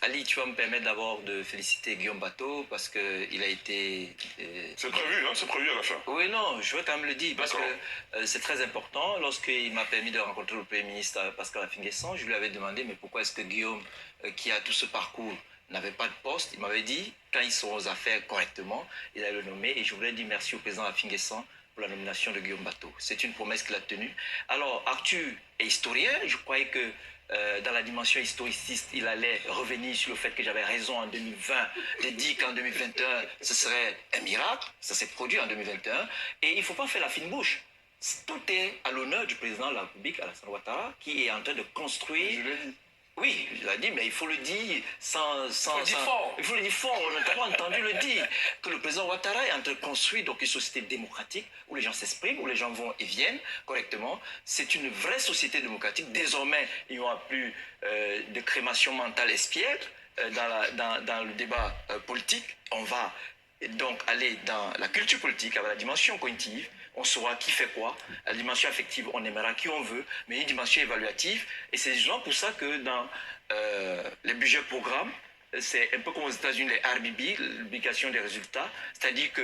Ali, tu vas me permettre d'abord de féliciter Guillaume Bateau parce qu'il a été... c'est prévu, hein, c'est prévu à la fin. Oui, non, je veux quand même le dire parce que c'est très important. Lorsqu'il m'a permis de rencontrer le Premier ministre Pascal Affi-N'Guessan, je lui avais demandé mais pourquoi est-ce que Guillaume, qui a tout ce parcours, n'avait pas de poste. Il m'avait dit, quand ils seront aux affaires correctement, il allait le nommer. Et je voulais dire merci au président Affi-N'Guessan pour la nomination de Guillaume Bateau. C'est une promesse qu'il a tenue. Alors, Arthur est historien. Je croyais que dans la dimension historiciste, il allait revenir sur le fait que j'avais raison en 2020 de dire qu'en 2021, ce serait un miracle. Ça s'est produit en 2021. Et il ne faut pas faire la fine bouche. Tout est à l'honneur du président de la République, Alassane Ouattara, qui est en train de construire... Oui, je l'ai dit, mais il faut le dire il faut le dire fort, on n'a pas entendu le dire. Que le président Ouattara est en train de construire donc, une société démocratique où les gens s'expriment, où les gens vont et viennent correctement. C'est une vraie société démocratique. Désormais, il n'y aura plus de crémation mentale espiègle dans le débat politique. On va donc aller dans la culture politique avec la dimension cognitive. On saura qui fait quoi. La dimension affective, on aimera qui on veut, mais une dimension évaluative. Et c'est justement pour ça que dans les budgets programmes, c'est un peu comme aux États-Unis, les RBB, l'obligation des résultats. C'est-à-dire que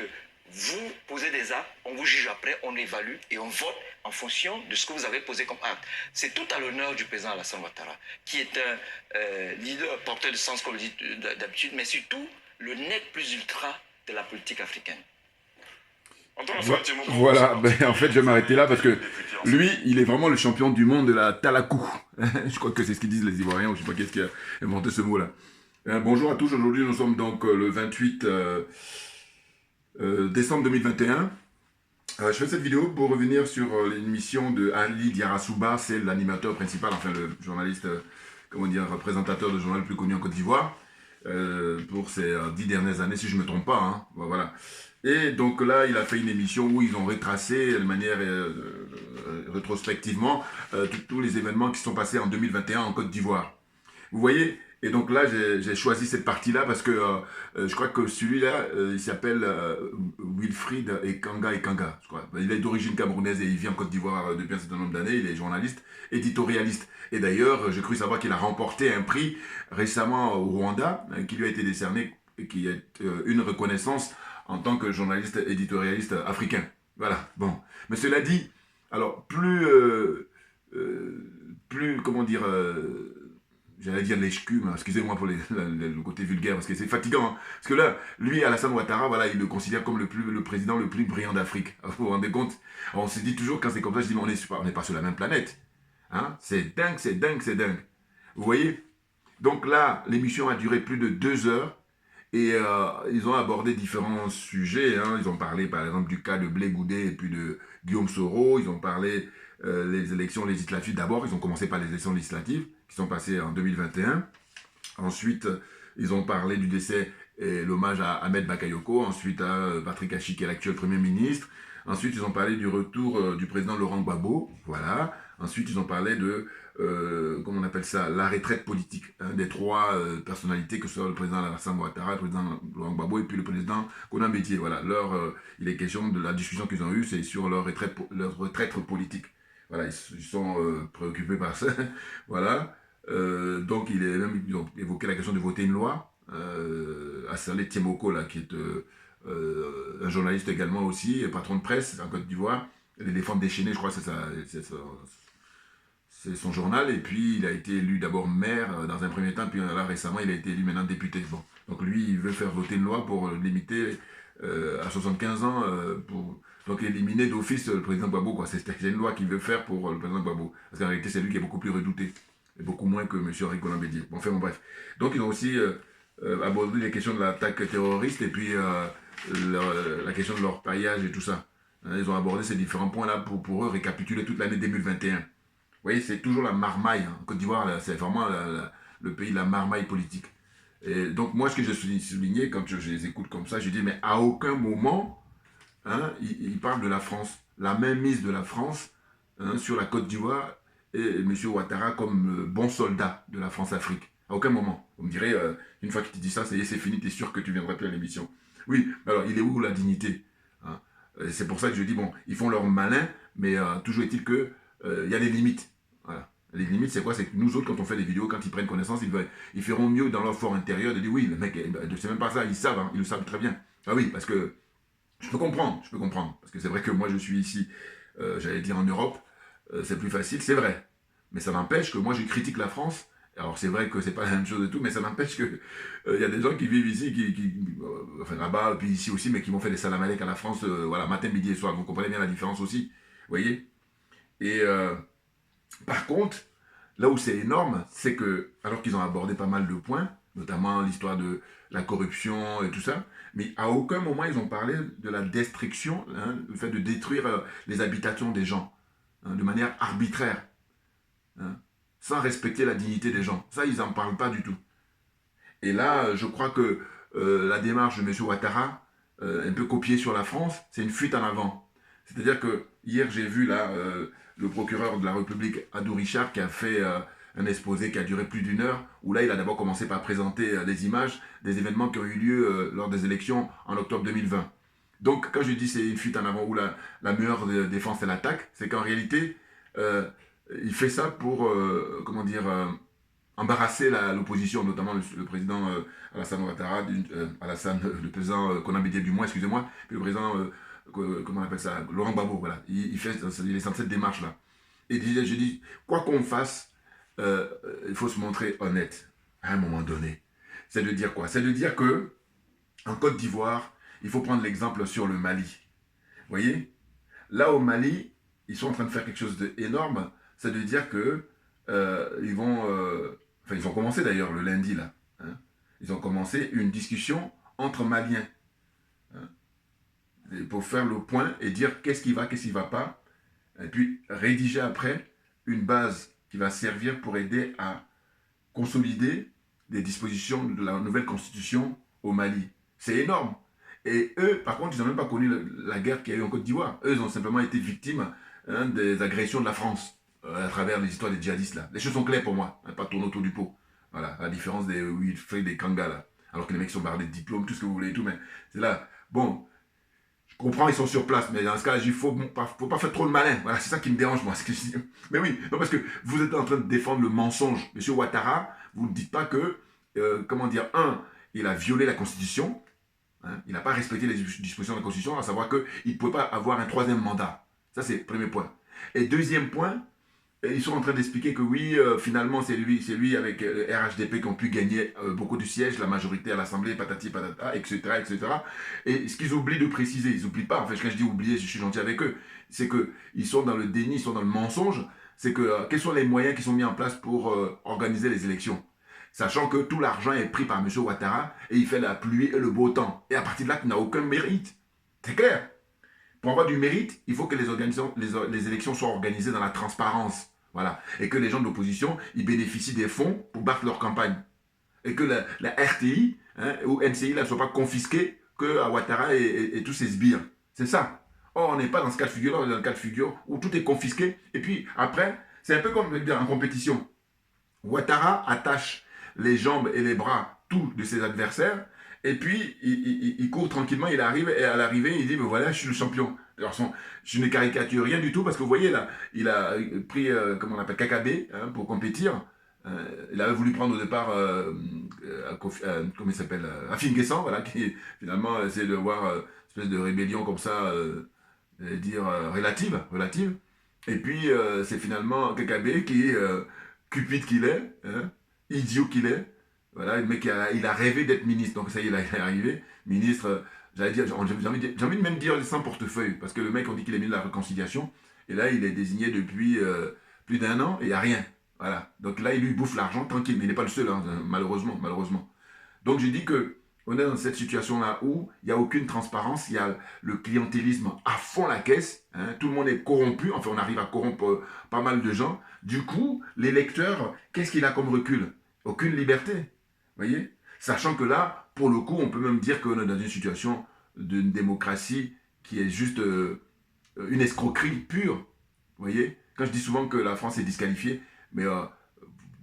vous posez des actes, on vous juge après, on évalue et on vote en fonction de ce que vous avez posé comme acte. C'est tout à l'honneur du président Alassane Ouattara, qui est un leader porteur de sens, comme je dis d'habitude, mais surtout le net plus ultra de la politique africaine. Voilà, ben, en fait, je vais m'arrêter là parce que lui, il est vraiment le champion du monde de la talakou. Je crois que c'est ce qu'ils disent les Ivoiriens, ou je sais pas qu'est-ce qui a inventé ce mot-là. Bonjour à tous, aujourd'hui nous sommes donc le 28 décembre 2021. Je fais cette vidéo pour revenir sur l'émission de Ali Diarra-Souba, c'est l'animateur principal, enfin le journaliste, présentateur de journal le plus connu en Côte d'Ivoire, pour ces 10 dernières années, si je ne me trompe pas. Hein, voilà. Et donc là, il a fait une émission où ils ont retracé de manière rétrospectivement tous les événements qui sont passés en 2021 en Côte d'Ivoire. Vous voyez? Et donc là, j'ai choisi cette partie-là parce que je crois que celui-là, il s'appelle Wilfried Ekanga, je crois. Il est d'origine camerounaise et il vit en Côte d'Ivoire depuis un certain nombre d'années. Il est journaliste, éditorialiste. Et d'ailleurs, j'ai cru savoir qu'il a remporté un prix récemment au Rwanda qui lui a été décerné, qui est une reconnaissance en tant que journaliste éditorialiste africain. Voilà, bon. Mais cela dit, alors, comment dire, j'allais dire l'échcume, excusez-moi pour le côté vulgaire, parce que c'est fatigant. Hein. Parce que là, lui, Alassane Ouattara, voilà, il le considère comme le président le plus brillant d'Afrique. Vous vous rendez compte? On se dit toujours, quand c'est comme ça, je dis, mais on n'est pas sur la même planète. Hein? C'est dingue, c'est dingue, c'est dingue. Vous voyez? Donc là, l'émission a duré plus de 2 heures. Et ils ont abordé différents sujets. Hein. Ils ont parlé, par exemple, du cas de Blé Goudé et puis de Guillaume Soro. Ils ont parlé des élections législatives. D'abord, ils ont commencé par les élections législatives qui sont passées en 2021. Ensuite, ils ont parlé du décès et l'hommage à Ahmed Bakayoko. Ensuite, à Patrick Achi, qui est l'actuel Premier ministre. Ensuite, ils ont parlé du retour du président Laurent Gbagbo. Voilà. Ensuite, ils ont parlé de, comment on appelle ça, la retraite politique, hein, des 3 personnalités, que ce soit le président Alassane Ouattara, le président Laurent Gbagbo et puis le président Konan Bédié. Voilà, il est question de la discussion qu'ils ont eue, c'est sur leur retraite politique. Voilà, ils sont préoccupés par ça. Voilà. Donc, ils ont évoqué la question de voter une loi. Assalé Tiemoko, là, qui est un journaliste également aussi, patron de presse en Côte d'Ivoire. L'éléphant déchaîné, je crois que c'est son journal. Et puis, il a été élu d'abord maire dans un premier temps, puis là, récemment, il a été élu maintenant député. Bon. Donc, lui, il veut faire voter une loi pour limiter à 75 ans, donc éliminer d'office le président Gbagbo. C'est une loi qu'il veut faire pour le président Gbagbo. Parce qu'en réalité, c'est lui qui est beaucoup plus redouté, et beaucoup moins que M. Henri Konan Bédié. Bon, enfin, bon, bref. Donc, ils ont aussi abordé les questions de l'attaque terroriste et puis la question de leur paillage et tout ça. Ils ont abordé ces différents points-là pour eux récapituler toute l'année 2021. Vous voyez, c'est toujours la marmaille. Hein. Côte d'Ivoire, c'est vraiment le pays de la marmaille politique. Et donc, moi, ce que j'ai souligné quand je les écoute comme ça, je dis, mais à aucun moment, hein, ils parlent de la France. La mainmise de la France hein, sur la Côte d'Ivoire et M. Ouattara comme bon soldat de la France-Afrique. À aucun moment. Vous me direz, une fois qu'il te dit ça, c'est fini, tu es sûr que tu viendras plus à l'émission. Oui, mais alors, il est où la dignité hein? C'est pour ça que je dis, bon, ils font leur malin, mais toujours est-il qu'il y a des limites. Voilà. Les limites, c'est quoi? C'est que nous autres, quand on fait des vidéos, quand ils prennent connaissance, ils feront mieux dans leur fort intérieur de dire oui, le mec, c'est même pas ça, ils savent, hein, ils le savent très bien. Ah oui, parce que je peux comprendre, parce que c'est vrai que moi je suis ici, j'allais dire en Europe, c'est plus facile, c'est vrai. Mais ça n'empêche que moi je critique la France. Alors c'est vrai que c'est pas la même chose et tout, mais ça n'empêche que y a des gens qui vivent ici, enfin là-bas, puis ici aussi, mais qui m'ont fait des salamalek à la France, voilà, matin, midi et soir. Vous comprenez bien la différence aussi, vous voyez? Et par contre, là où c'est énorme, c'est que, alors qu'ils ont abordé pas mal de points, notamment l'histoire de la corruption et tout ça, mais à aucun moment ils ont parlé de la destruction, hein, le fait de détruire les habitations des gens, hein, de manière arbitraire, hein, sans respecter la dignité des gens. Ça, ils n'en parlent pas du tout. Et là, je crois que la démarche de M. Ouattara, un peu copiée sur la France, c'est une fuite en avant. C'est-à-dire que hier, j'ai vu là le procureur de la République, Adou Richard, qui a fait un exposé qui a duré plus d'1 heure, où là, il a d'abord commencé par présenter des images des événements qui ont eu lieu lors des élections en octobre 2020. Donc, quand je dis c'est une fuite en avant, où la meilleure défense, c'est l'attaque, c'est qu'en réalité, il fait ça pour, comment dire, embarrasser l'opposition, notamment le président Alassane Ouattara, le président Konamedé du moins, excusez-moi, puis le président, comment on appelle ça, Laurent Gbagbo, voilà. Il est dans cette démarche-là. Et je dis, quoi qu'on fasse, il faut se montrer honnête à un moment donné. C'est de dire quoi? C'est de dire que, en Côte d'Ivoire, il faut prendre l'exemple sur le Mali. Vous voyez? Là, au Mali, ils sont en train de faire quelque chose d'énorme, c'est de dire que ils vont... enfin, ils ont commencé d'ailleurs le lundi, là. Hein. Ils ont commencé une discussion entre Maliens. Hein, pour faire le point et dire qu'est-ce qui va, qu'est-ce qui ne va pas. Et puis rédiger après une base qui va servir pour aider à consolider les dispositions de la nouvelle constitution au Mali. C'est énorme. Et eux, par contre, ils n'ont même pas connu la guerre qu'il y a eu en Côte d'Ivoire. Eux, ils ont simplement été victimes des agressions de la France à travers les histoires des djihadistes là. Les choses sont claires pour moi, hein, pas tourner autour du pot. Voilà, à la différence des Wilfried, des Kanga là. Alors que les mecs sont bardés de diplômes, tout ce que vous voulez et tout, mais c'est là. Bon, je comprends, ils sont sur place, mais dans ce cas, il faut pas faire trop le malin. Voilà, c'est ça qui me dérange, moi. Ce que je dis. Mais oui, non, parce que vous êtes en train de défendre le mensonge. Monsieur Ouattara, vous ne dites pas que, comment dire, il a violé la Constitution, hein, il n'a pas respecté les dispositions de la Constitution, à savoir qu'il ne pouvait pas avoir un 3e mandat. Ça, c'est le premier point. Et deuxième point, ils sont en train d'expliquer que oui, finalement, c'est lui avec le RHDP qui ont pu gagner beaucoup de sièges, la majorité à l'Assemblée, patati patata, etc., etc. Et ce qu'ils oublient de préciser, ils n'oublient pas, en fait, quand je dis oublier, je suis gentil avec eux, c'est qu'ils sont dans le déni, ils sont dans le mensonge, c'est que quels sont les moyens qui sont mis en place pour organiser les élections, sachant que tout l'argent est pris par M. Ouattara et il fait la pluie et le beau temps. Et à partir de là, il n'a aucun mérite. C'est clair. Pour avoir du mérite, il faut que les élections soient organisées dans la transparence. Voilà. Et que les gens de l'opposition, ils bénéficient des fonds pour battre leur campagne. Et que la RTI ou NCI ne soit pas confisquée à Ouattara et tous ses sbires. C'est ça. Or, on n'est pas dans ce cas de figure-là, on est dans le cas de figure où tout est confisqué. Et puis, après, c'est un peu comme en compétition. Ouattara attache les jambes et les bras tous de ses adversaires. Et puis, il court tranquillement, il arrive, et à l'arrivée, il dit, ben voilà, je suis le champion. Alors, je ne caricature rien du tout, parce que vous voyez, là, il a pris, comment on appelle, KKB, hein, pour compétir. Il avait voulu prendre au départ, comment il s'appelle, Afin Guessan, voilà, qui finalement essaie de voir une espèce de rébellion comme ça, dire relative. Et puis, c'est finalement KKB qui, cupide qu'il est, hein, idiot qu'il est, voilà, le mec, il a rêvé d'être ministre, donc ça y est, il est arrivé, ministre, j'allais dire, j'ai envie de même dire sans portefeuille, parce que le mec, on dit qu'il est ministre de la réconciliation, et là, il est désigné depuis plus d'1 an, et il n'y a rien, voilà. Donc là, il lui bouffe l'argent, tranquille, mais il n'est pas le seul, hein, malheureusement. Donc j'ai dit que on est dans cette situation-là où il n'y a aucune transparence, il y a le clientélisme à fond la caisse, hein, tout le monde est corrompu, enfin on arrive à corrompre pas mal de gens, du coup, l'électeur, qu'est-ce qu'il a comme recul? Aucune liberté. Voyez, sachant que là, pour le coup, on peut même dire qu'on est dans une situation d'une démocratie qui est juste une escroquerie pure. Voyez, quand je dis souvent que la France est disqualifiée, mais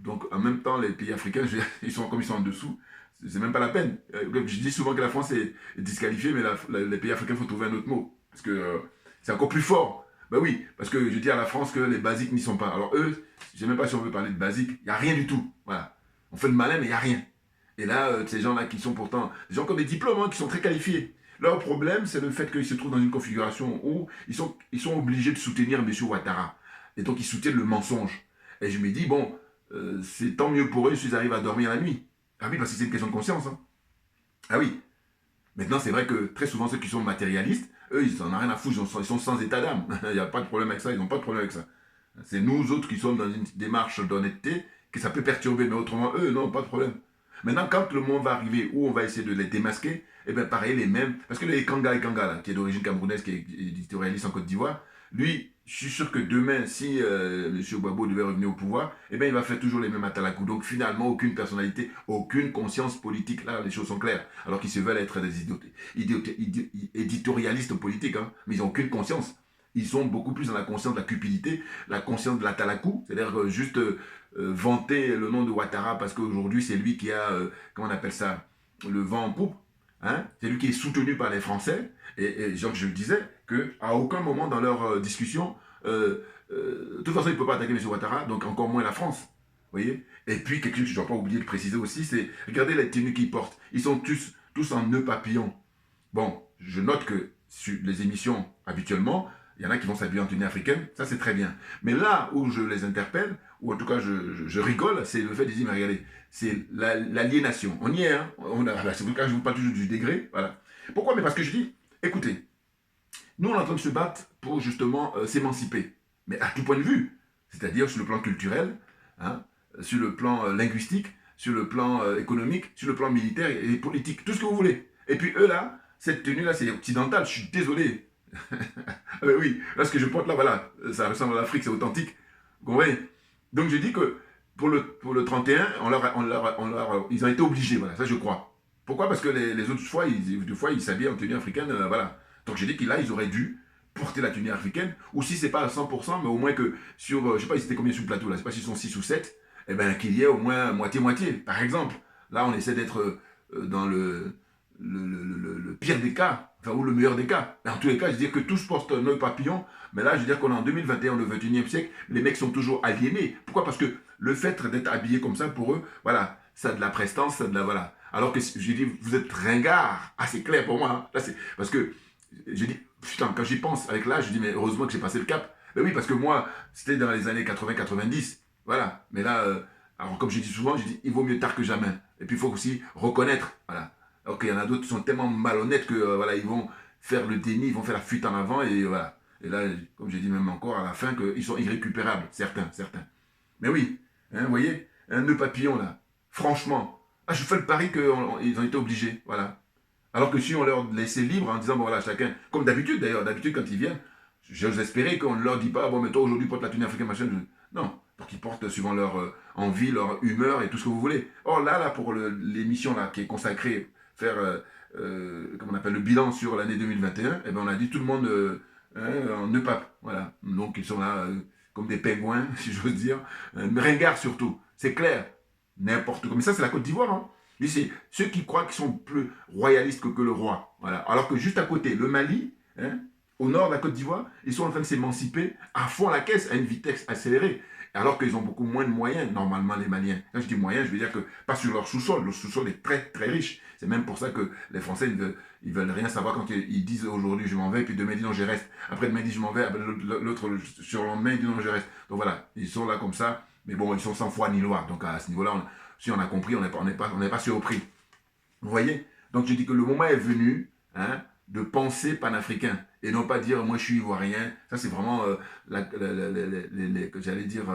donc en même temps, les pays africains, ils sont comme ils sont en dessous, c'est même pas la peine. Je dis souvent que la France est disqualifiée, mais les pays africains, il faut trouver un autre mot. Parce que c'est encore plus fort. Ben oui, parce que je dis à la France que les basiques n'y sont pas. Alors eux, je ne sais même pas si on veut parler de basiques, il n'y a rien du tout. Voilà. On fait le malin, mais il n'y a rien. Et là, ces gens-là qui sont pourtant, des gens qui ont des diplômes, hein, qui sont très qualifiés. Leur problème, c'est le fait qu'ils se trouvent dans une configuration où ils sont obligés de soutenir M. Ouattara. Et donc, ils soutiennent le mensonge. Et je me dis, bon, c'est tant mieux pour eux s'ils arrivent à dormir la nuit. Ah oui, parce que c'est une question de conscience. Hein. Ah oui. Maintenant, c'est vrai que très souvent, ceux qui sont matérialistes, eux, ils n'en ont rien à foutre, ils sont sans état d'âme. Il n'y a pas de problème avec ça, ils n'ont pas de problème avec ça. C'est nous autres qui sommes dans une démarche d'honnêteté que ça peut perturber, mais autrement, eux, non, pas de problème. Maintenant, quand le moment va arriver où on va essayer de les démasquer, eh bien, pareil, les mêmes. Parce que le Kanga, là, qui est d'origine camerounaise, qui est éditorialiste en Côte d'Ivoire, lui, je suis sûr que demain, si M. Gbagbo devait revenir au pouvoir, eh bien, il va faire toujours les mêmes atalakou. Donc, finalement, aucune personnalité, aucune conscience politique. Là, les choses sont claires. Alors qu'ils se veulent être des éditorialistes politiques, hein, mais ils n'ont aucune conscience. Ils sont beaucoup plus dans la conscience de la cupidité, la conscience de l'atalakou, c'est-à-dire juste vanter le nom de Ouattara parce qu'aujourd'hui, c'est lui qui a, comment on appelle ça, le vent en poupe. Hein, c'est lui qui est soutenu par les Français. Et genre, je le disais, qu'à aucun moment dans leur discussion, de toute façon, il ne peut pas attaquer M. Ouattara, donc encore moins la France. Vous voyez. Et puis, quelque chose que je ne dois pas oublier de préciser aussi, c'est, regardez les tenues qu'ils portent. Ils sont tous en nœud papillon. Bon, je note que sur les émissions, habituellement, il y en a qui vont s'habiller en tenue africaine, ça c'est très bien. Mais là où je les interpelle, ou en tout cas je rigole, c'est le fait de dire, mais regardez, c'est l'aliénation. On y est, hein. C'est pourquoi je vous parle toujours du degré. Voilà. Pourquoi? Mais parce que je dis, écoutez, nous on est en train de se battre pour justement s'émanciper. Mais à tout point de vue, c'est-à-dire sur le plan culturel, hein, sur le plan linguistique, sur le plan économique, sur le plan militaire et politique, tout ce que vous voulez. Et puis eux là, cette tenue-là, c'est occidental, je suis désolé. Oui, là ce que je porte là, voilà, ça ressemble à l'Afrique, c'est authentique. Vous comprenez? Donc je dis que pour le 31, ils ont été obligés, voilà, ça je crois. Pourquoi? Parce que les autres fois, ils s'habillaient en tenue africaine, voilà. Donc je dis que là, ils auraient dû porter la tenue africaine, ou si c'est pas à 100%, mais au moins que sur, je sais pas, ils étaient combien sur le plateau là, je sais pas s'ils sont 6 ou 7, eh ben qu'il y ait au moins moitié-moitié, par exemple. Là, on essaie d'être dans le pire des cas, enfin, ou le meilleur des cas. En tous les cas, je veux dire que tous portent un œil papillon, mais là, je veux dire qu'on est en 2021, le 21e siècle, les mecs sont toujours aliénés. Pourquoi? Parce que le fait d'être habillé comme ça, pour eux, voilà, ça a de la prestance, ça a de la, voilà. Alors que je dis, vous êtes ringard. Ah, c'est clair pour moi. Hein. Là, c'est parce que, je dis, putain, quand j'y pense, avec l'âge, je dis, mais heureusement que j'ai passé le cap. Mais oui, parce que moi, c'était dans les années 80-90. Voilà. Mais là, alors comme je dis souvent, je dis, il vaut mieux tard que jamais. Et puis, il faut aussi reconnaître, voilà. Alors qu'il y en a d'autres qui sont tellement malhonnêtes que voilà, ils vont faire le déni, ils vont faire la fuite en avant et voilà. Et là, comme j'ai dit même encore à la fin, qu'ils sont irrécupérables, certains. Mais oui, hein, vous voyez, un nœud papillon là, franchement, je fais le pari qu'ils ont été obligés, voilà. Alors que si on leur laissait libre en disant, bon voilà, chacun, comme d'habitude d'ailleurs, d'habitude quand ils viennent, j'ose espérer qu'on ne leur dit pas, bon mais toi aujourd'hui porte la tenue africaine, machin, non. Donc ils portent suivant leur envie, leur humeur et tout ce que vous voulez. Or là pour l'émission là qui est consacrée faire comment on appelle le bilan sur l'année 2021, eh ben on a dit tout le monde en nœud pape, voilà. Donc ils sont là comme des pingouins, si j'ose dire, ringards surtout, c'est clair, n'importe quoi. Mais ça c'est la Côte d'Ivoire, hein. Mais c'est ceux qui croient qu'ils sont plus royalistes que le roi, voilà. Alors que juste à côté, le Mali, hein, au nord de la Côte d'Ivoire, ils sont en train de s'émanciper à fond la caisse, à une vitesse accélérée. Alors qu'ils ont beaucoup moins de moyens, normalement, les Maliens. Quand je dis moyens, je veux dire que pas sur leur sous-sol. Le sous-sol est très, très riche. C'est même pour ça que les Français, ils veulent rien savoir quand ils disent aujourd'hui je m'en vais, et puis demain ils disent non, je reste. Après demain ils disent je m'en vais, l'autre sur le lendemain il dit non, je reste. Donc voilà, ils sont là comme ça, mais bon, ils sont sans foi ni loi. Donc à ce niveau-là, si on a compris, on n'est pas surpris. Vous voyez? Donc je dis que le moment est venu, hein, de penser panafricain et non pas dire moi je suis ivoirien. Ça c'est vraiment j'allais dire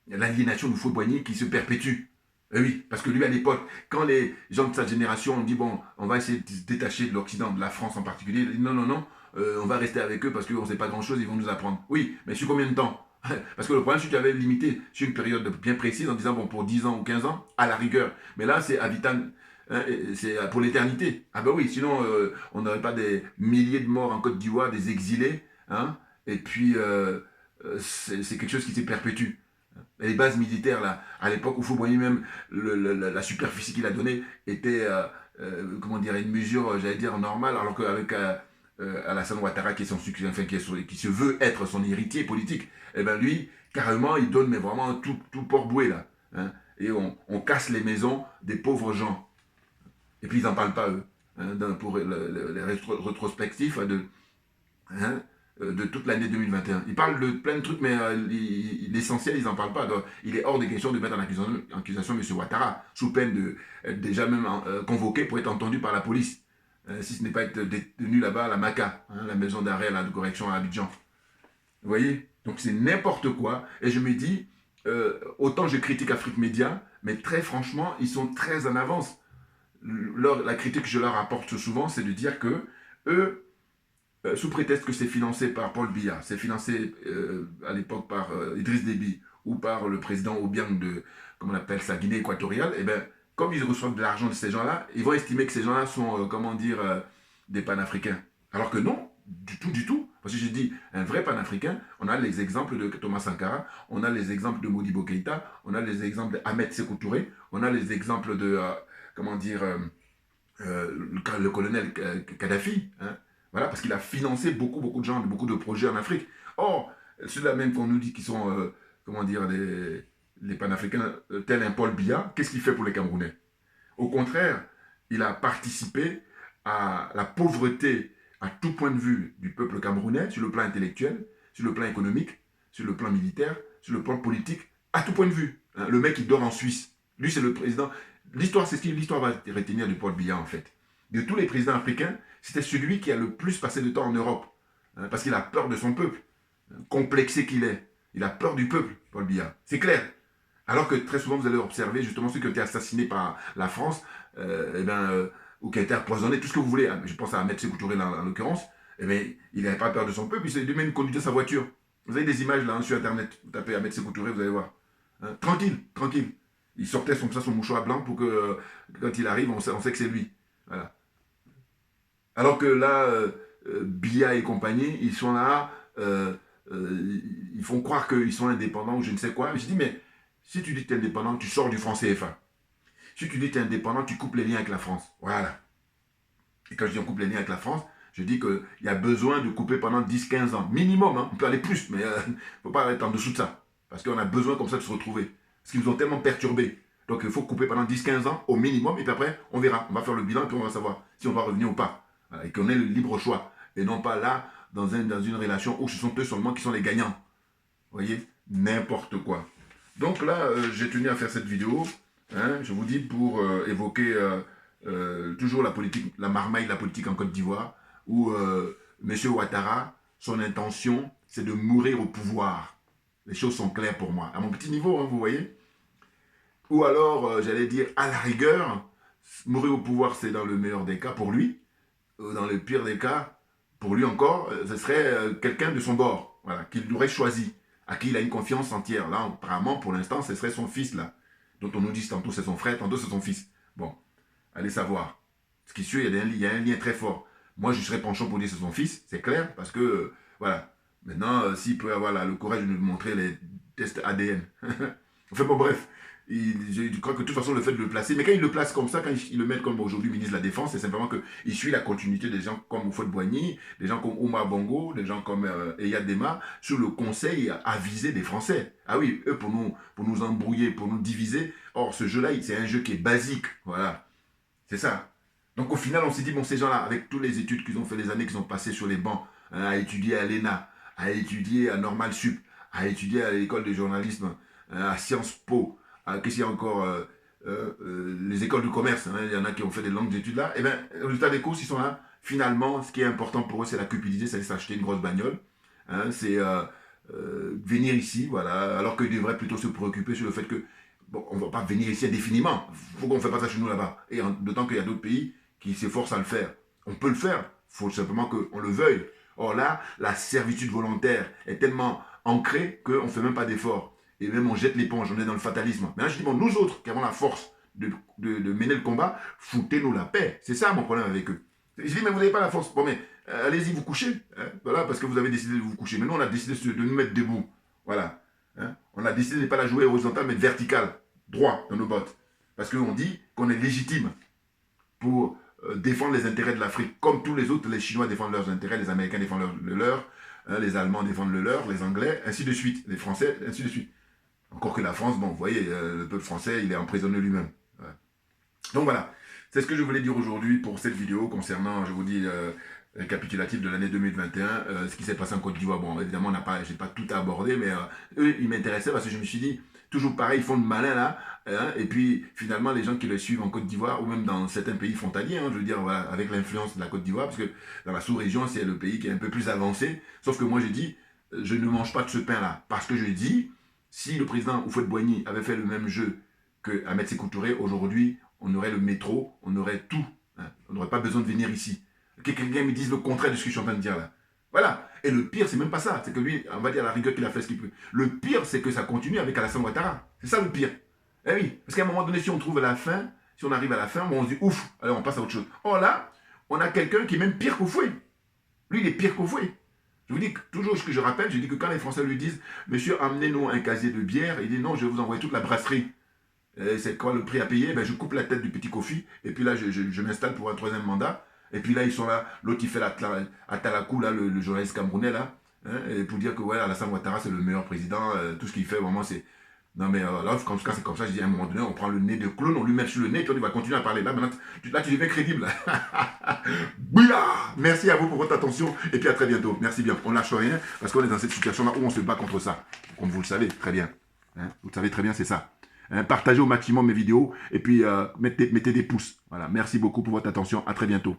l'aliénation du Fauboigny qui se perpétue. Et oui, parce que lui à l'époque, quand les gens de sa génération ont dit bon, on va essayer de se détacher de l'Occident, de la France en particulier, il a dit non, on va rester avec eux parce qu'on ne sait pas grand chose, ils vont nous apprendre. Oui, mais sur combien de temps? Parce que le problème, c'est que tu avais limité sur une période bien précise en disant bon pour 10 ans ou 15 ans, à la rigueur. Mais là c'est à vitam. Hein, c'est pour l'éternité. Ah ben oui, sinon on n'aurait pas des milliers de morts en Côte d'Ivoire, des exilés. Hein, et puis c'est quelque chose qui s'est perpétue. Les bases militaires, là, à l'époque où Fauboigny même, la superficie qu'il a donnée était, comment dire, une mesure, j'allais dire, normale, alors qu'avec Alassane Ouattara, qui est son succès, enfin, qui se veut être son héritier politique, eh ben lui, carrément, il donne mais vraiment tout port-boué, là. Hein, et on casse les maisons des pauvres gens. Et puis, ils n'en parlent pas, eux. Hein, pour les rétrospectifs de toute l'année 2021. Ils parlent de plein de trucs, mais l'essentiel, ils n'en parlent pas. Donc, il est hors de question de mettre en accusation M. Ouattara, sous peine d'être déjà même convoqué pour être entendu par la police. Si ce n'est pas être détenu là-bas à la MACA, hein, la maison d'arrêt de correction à Abidjan. Vous voyez? Donc c'est n'importe quoi. Et je me dis, autant je critique Afrique Média, mais très franchement, ils sont très en avance. La critique que je leur apporte souvent, c'est de dire que eux, sous prétexte que c'est financé par Paul Biya, c'est financé à l'époque par Idriss Déby ou par le président Obiang de, comment on appelle ça, Guinée équatoriale, et bien, comme ils reçoivent de l'argent de ces gens-là, ils vont estimer que ces gens-là sont, des panafricains. Alors que non, du tout. Parce que je dis, un vrai panafricain, on a les exemples de Thomas Sankara, on a les exemples de Modibo Keïta, on a les exemples d'Ahmed Sékou Touré, on a les exemples de, le colonel Kadhafi, hein. Voilà, parce qu'il a financé beaucoup de gens, beaucoup de projets en Afrique. Or, ceux-là même qu'on nous dit qu'ils sont, les panafricains, tel un Paul Biya, qu'est-ce qu'il fait pour les Camerounais? Au contraire, il a participé à la pauvreté à tout point de vue du peuple camerounais, sur le plan intellectuel, sur le plan économique, sur le plan militaire, sur le plan politique, à tout point de vue. Hein, le mec, il dort en Suisse. Lui, c'est le président. L'histoire, c'est ce que l'histoire va retenir de Paul Biya, en fait. De tous les présidents africains, c'était celui qui a le plus passé de temps en Europe. Hein, parce qu'il a peur de son peuple. Complexé qu'il est. Il a peur du peuple, Paul Biya. C'est clair. Alors que très souvent, vous allez observer justement ceux qui ont été assassinés par la France, ou qui ont été empoisonnés, tout ce que vous voulez. Je pense à Ahmed Sékou Touré en l'occurrence. Eh bien, il n'avait pas peur de son peuple, il s'est lui-même conduit sa voiture. Vous avez des images là sur Internet. Vous tapez Ahmed Sékou Touré, vous allez voir. Hein, tranquille. Il sortait son mouchoir blanc pour que quand il arrive, on sait que c'est lui. Voilà. Alors que là, Biya et compagnie, ils sont là, ils font croire qu'ils sont indépendants ou je ne sais quoi. Mais je dis, mais si tu dis que tu es indépendant, tu sors du franc CFA. Si tu dis que tu es indépendant, tu coupes les liens avec la France. Voilà. Et quand je dis on coupe les liens avec la France, je dis qu'il y a besoin de couper pendant 10-15 ans. Minimum, hein. On peut aller plus, mais il ne faut pas être en dessous de ça. Parce qu'on a besoin comme ça de se retrouver. Parce qu'ils nous ont tellement perturbés. Donc il faut couper pendant 10-15 ans au minimum, et puis après, on verra. On va faire le bilan, et puis on va savoir si on va revenir ou pas. Voilà. Et qu'on ait le libre choix. Et non pas là, dans une relation où ce sont eux seulement qui sont les gagnants. Vous voyez? N'importe quoi. Donc là, j'ai tenu à faire cette vidéo. Hein, je vous dis pour évoquer toujours la politique, la marmaille de la politique en Côte d'Ivoire, où M. Ouattara, son intention, c'est de mourir au pouvoir. Les choses sont claires pour moi. À mon petit niveau, hein, vous voyez. Ou alors, j'allais dire, à la rigueur, mourir au pouvoir, c'est dans le meilleur des cas pour lui. Dans le pire des cas, pour lui encore, ce serait quelqu'un de son bord, voilà, qu'il aurait choisi, à qui il a une confiance entière. Là, apparemment, pour l'instant, ce serait son fils, là, dont on nous dit tantôt c'est son frère, tantôt c'est son fils. Bon, allez savoir. Ce qui est sûr, il y a un lien très fort. Moi, je serais penchant pour dire que c'est son fils, c'est clair, parce que, voilà. Maintenant, s'il peut avoir le courage de nous montrer les tests ADN. Enfin bon, bref. Je crois que de toute façon, le fait de le placer, mais quand il le place comme ça, quand il le met comme aujourd'hui ministre de la Défense, c'est simplement qu'il suit la continuité des gens comme Houphouët-Boigny, des gens comme Oumar Bongo, des gens comme Eyad Dema, sur le conseil avisé des Français. Ah oui, eux, pour nous embrouiller, pour nous diviser. Or, ce jeu-là, c'est un jeu qui est basique. Voilà. C'est ça. Donc, au final, on s'est dit, bon, ces gens-là, avec toutes les études qu'ils ont fait, les années qu'ils ont passées sur les bancs, hein, à étudier à l'ENA, à étudier à Normal Sup, à étudier à l'école de journalisme, à Sciences Po, qu'est-ce qu'il y a encore les écoles de commerce, hein, il y en a qui ont fait des longues études là, et bien, résultat des courses, ils sont là. Finalement, ce qui est important pour eux, c'est la cupidité, c'est s'acheter une grosse bagnole, hein, c'est venir ici, voilà, alors qu'ils devraient plutôt se préoccuper sur le fait que, bon, on ne va pas venir ici indéfiniment, pourquoi on ne fait pas ça chez nous là-bas? Et d'autant qu'il y a d'autres pays qui s'efforcent à le faire. On peut le faire, il faut simplement qu'on le veuille. Or là, la servitude volontaire est tellement ancrée qu'on ne fait même pas d'effort. Et même on jette l'éponge, on est dans le fatalisme. Maintenant, je dis, bon, nous autres qui avons la force de mener le combat, foutez-nous la paix. C'est ça mon problème avec eux. Je dis, mais vous n'avez pas la force. Bon, mais allez-y vous coucher. Hein, voilà, parce que vous avez décidé de vous coucher. Mais nous, on a décidé de nous mettre debout. Voilà. Hein, on a décidé de ne pas la jouer horizontale, mais verticale. Droit dans nos bottes. Parce qu'on dit qu'on est légitime pour défendre les intérêts de l'Afrique, comme tous les autres, les Chinois défendent leurs intérêts, les Américains défendent le leur, hein, les Allemands défendent le leur, les Anglais, ainsi de suite, les Français, ainsi de suite. Encore que la France, bon, vous voyez, le peuple français, il est emprisonné lui-même. Ouais. Donc voilà, c'est ce que je voulais dire aujourd'hui pour cette vidéo concernant, je vous dis, récapitulatif de l'année 2021, ce qui s'est passé en Côte d'Ivoire. Bon, évidemment, je n'ai pas tout abordé, mais eux, ils m'intéressaient parce que je me suis dit, toujours pareil, ils font le malin là, hein, et puis finalement, les gens qui le suivent en Côte d'Ivoire, ou même dans certains pays frontaliers, hein, je veux dire, voilà, avec l'influence de la Côte d'Ivoire, parce que dans la sous-région, c'est le pays qui est un peu plus avancé, sauf que moi, j'ai dit, je ne mange pas de ce pain-là, parce que je dis, si le président Houphouët-Boigny avait fait le même jeu que Ahmed Sékou Touré, aujourd'hui, on aurait le métro, on aurait tout, hein, on n'aurait pas besoin de venir ici. Que quelqu'un me dise le contraire de ce que je suis en train de dire là. Voilà. Et le pire, c'est même pas ça. C'est que lui, on va dire à la rigueur qu'il a fait ce qu'il peut. Le pire, c'est que ça continue avec Alassane Ouattara. C'est ça le pire. Eh oui. Parce qu'à un moment donné, si on trouve la fin, si on arrive à la fin, bon, on se dit ouf, alors on passe à autre chose. Or là, on a quelqu'un qui est même pire qu'Oufoué. Lui, il est pire qu'Oufoué. Je vous dis que, toujours ce que je rappelle, je dis que quand les Français lui disent, monsieur, amenez-nous un casier de bière, il dit non, je vais vous envoyer toute la brasserie. C'est quoi le prix à payer? Ben, je coupe la tête du petit Kofi, et puis là, je m'installe pour un 3e mandat. Et puis là, ils sont là, l'autre il fait la Atalakou, là, le journaliste camerounais, là, hein, et pour dire que ouais, Alassane Ouattara, c'est le meilleur président, tout ce qu'il fait, vraiment, c'est... Non, mais là, en tout cas, c'est comme ça, je dis, à un moment donné, on prend le nez de clone, on lui met sur le nez, puis on va continuer à parler. Là, maintenant, là, tu deviens crédible. Bouya! Merci à vous pour votre attention, et puis à très bientôt. Merci bien. On lâche rien, parce qu'on est dans cette situation-là où on se bat contre ça. Comme vous le savez, très bien. Hein, vous le savez très bien, c'est ça. Hein, partagez au maximum mes vidéos, et puis mettez des pouces. Voilà, merci beaucoup pour votre attention. À très bientôt.